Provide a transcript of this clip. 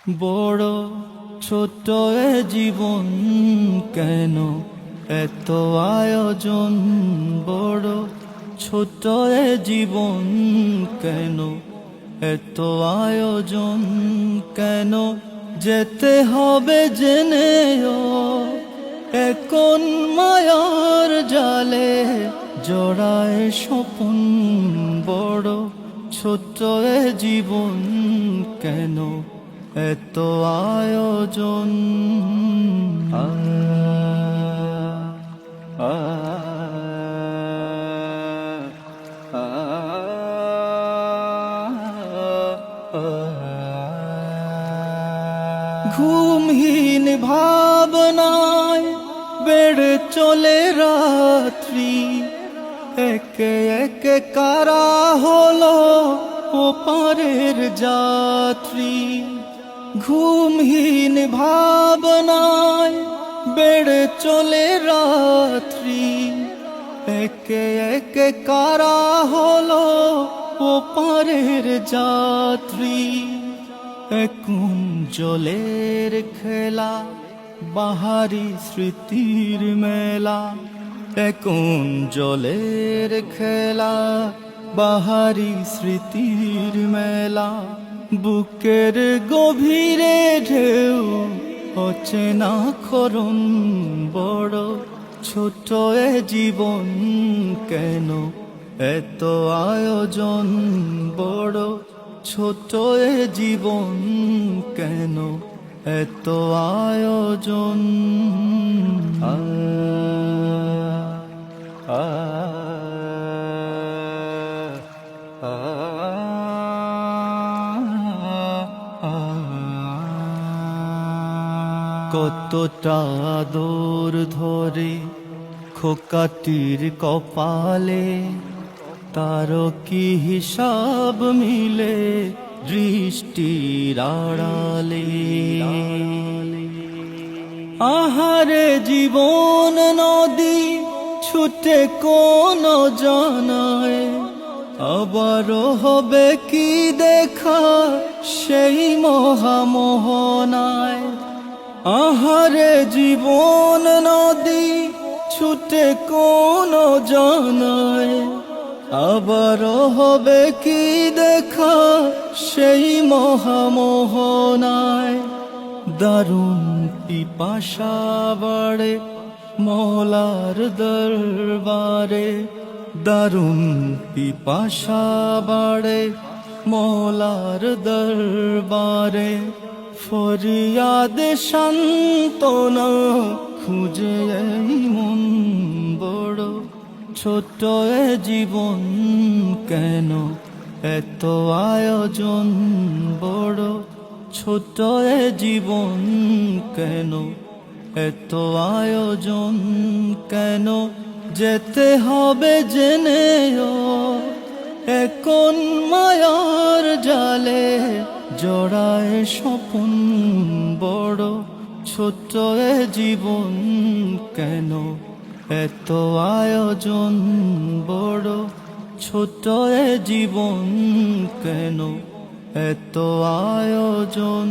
বড় ছোট এ জীবন কেন এত আয়োজন, বড় ছোট এ জীবন কেন এত আয়োজন, কেন যেতে হবে জেনেও এখন মায়ার জালে জড়ায় স্বপন, বড় ছোট এ জীবন কেন এত আয়োজন। ঘুমহীন ভাবনায় বেড়ে চলে রাত্রি, একে একে কারা হলো ওপারের যাত্রী। ঘুমহীন ভাবনায় বেড়ে চলে রাত্রি, একে একে কারা হলো ওপারের যাত্রী। এখন জলের খেলা বাহারি স্মৃতির মেলা, এখন জলের খেলা বাহারি স্মৃতির মেলা। বুকের গভীরে ঢেউ অচেনা খরণ, বড় ছোট এ জীবন কেন এত আয়োজন, বড় ছোট এ জীবন কেন এত আয়োজন। কতটা দূর ধরে খোকাটির কপালে, তার কি হিসাব মিলে দৃষ্টির আড়ালে। আহারে জীবন নদী ছুটে কোন জানায়, আবারও হবে কি দেখা সেই মহামোহনায়। আহারে জীবন নদী ছুটে কোন জানায়, আবারও হবে কি দেখা সেই মহামোহনায়। দারুণ পিপাসা বাড়ে মওলার দরবারে, দারুণ পিপাসা বাড়ে মওলার দরবারে। ফরিয়াদ সান্ত্বনা খুঁজে এই মন, বড় ছোট এ জীবন কেন এত আয়োজন, বড় ছোট এ জীবন কেন এত আয়োজন। কেন যেতে হবে জেনেও এখন মায়ার জালে জড়ায় স্বপন, বড় ছোট এ জীবন কেন এত আয়োজন, বড় ছোট এ জীবন কেন এত আয়োজন।